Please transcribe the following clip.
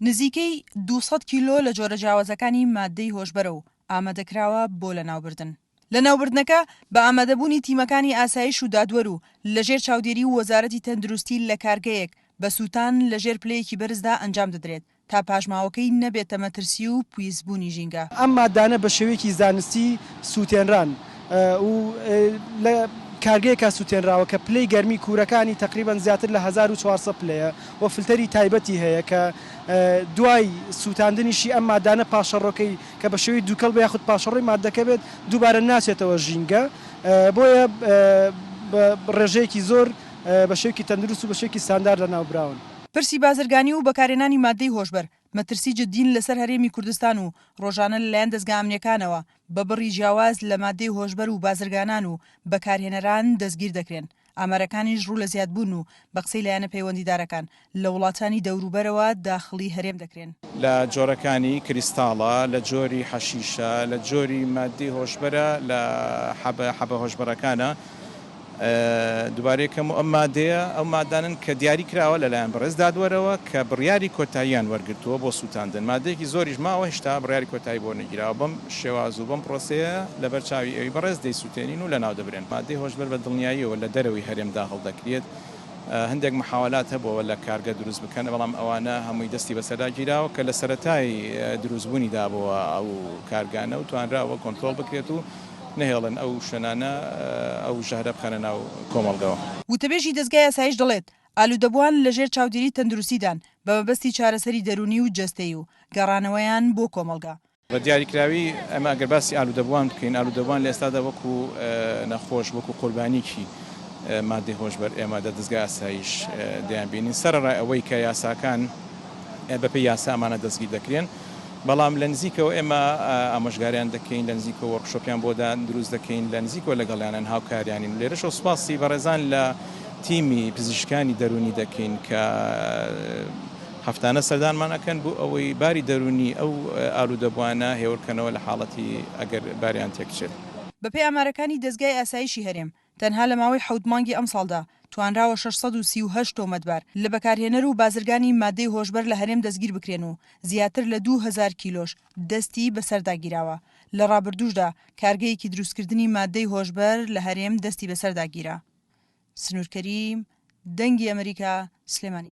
نزیکەی 200 کیلۆ لە جۆرە جیاوازەکانی مادەی هۆشبەرە و ئامادەکراوە بۆ لەناوبردن. لە ناوبردنەکە بە ئامادەبوونی تیمەکانی ئاسایش و دادوەر و لەژێر چاودێری و وەزارەتی تەندروستی لە کارگەیەک بە سووتان لەژێر پلەیەکی بەرزدا ئەنجام دەدرێت تا پاژماوەکەی نەبێتە مەترسی و پویزبوونی ژینگە. ئەم مادانە بە شێوەیەکی زانستی سووتێنران و لە کارگەیەکە سووتێنراوە کە پلەی گەرمی کوورەکانی تقریبان زیاتر لە 1400 پلەیە و فلتەری تایبەتی هەیە کە دوای سووتاندنیشی ئەم مادانە پاشەڕۆکەی کە بە شێوەی دووکەڵ بە یاخود پاشەڕۆی مادەکە بێت دووبارە ناچێتەوە ژینگە، بۆیە ڕێژەیەکی زۆر بە شێوەیەکی تەندروست و بە شێوەیەکی ساندار لەناوبراون. پرسی بازرگانی و بەکارهێنانی مادەی هۆشبەر مەترسی جددین لەسەر هەرێمی کوردستان و ڕۆژانە لەلایەن دەستگا ئەمنیەکانەوە بە بڕی جیاواز لە مادەی هۆشبەر و بازرگانان و بەکارهێنەران دەستگیر دەکرێن. ئامارەکانیش ڕوو لە زیادبوون و بە قسەی لایەنە پەیوەندیدارەکان لە وڵاتانی دەوروبەرەوە داخڵی هەرێم دەکرێن. لە جۆرەکانی کریستاڵە، لە جۆری حەشیشە، لە جۆری مادەی هۆشبەرە، لە حەبە هۆشبەرەکانە دووبارەیەکەم ئەم مادەیە ئەو مادانن کە دیاری کراوە لەلایەن بەڕێز دادوەرەوە کە بڕیاری کۆتاییان وەرگرتووە بۆ سووتاندن. مادەیەکی زۆریش ماوە هێشتا بڕیاری کۆتایی بۆ نەگیراوە. بەم شێواز و بەم پرۆسەیە لەبەر چاوی ئەوی بەڕێز دەیسووتێنین و لەناو دەبرێن. مادەی هۆشبەر بە دڵنیاییەوە لە دەرەوەی هەرێمدا هەڵدەکرێت. هەندێک محاولات هەبووە لە کارگە دروست بکەن، بەڵام ئەوانە هەمووی دەستی بەسەردا گیراوە کە لە سەرەتای دروستبوونی دابەوە ئەو کارگانە و توانراوە کۆنترۆڵ بکرێت و نهێڵن ئەو شوێنانە ئەو ژەهرە بخەنە ناو کۆمەڵگەوە. وتەبێژی دەستگای ئاسایش دەڵێت ئالوودەبووان لەژێر چاودێری تەندروستیدان بە مەبەستی چارەسەری دەرونی و جەستەیی و گەڕانەوەیان بۆ کۆمەڵگا. بە دیاریکراوی ئەمە ئەگەر باسی ئالوودەبووان بکەین، ئالوودەبووان لە ئێستادا وەکو نەخۆش وەکو قوربانیکی مادەی هۆشبەر ئێمە دەستگای ئاسایش دەیان بینین. سەرەڕای ئەوەی کە یاساکان بەپێی یاسا ئەمانە دەستگیر دەکرێن، بەڵام لە نزیکەوە ئێمە ئامۆژگاریان دەکەین، لە نزیکەوە وەرکشۆپیان بۆدان دروست دەکەین، لە نزیکەوە لەگەڵیانن هاوکاریانین. لێرەشەوە سوپاسی بەڕێزان لە تیمی پزیشکانی دەرونی دەکەین کە هەفتانە سەردانمان ئەکەن بۆ ئەوەی باری دەرونی ئەو ئالوودەبووانە هێورکەنەوە لە حاڵەتی ئەگەر باریان تێکچێت. بەپێی ئامارەکانی دەستگای ئاسایشی هەرێم تەنها لە ماوەی 7 مانگی ئەم ساڵدا توانراوە 638 تۆمەتبار لە بەکارهێنەر و بازرگانی مادەی هۆشبەر لە هەرێم دەستگیر بکرێن و زیاتر لە 2000 کیلۆش دەستی بەسەرداگیراوە. لە ڕابردووشدا کارگەیەکی دروستکردنی مادەی هۆشبەر لە هەرێم دەستی بەسەرداگیرا. سنوورکەریم، دەنگی ئەمریکا، سلێمانی.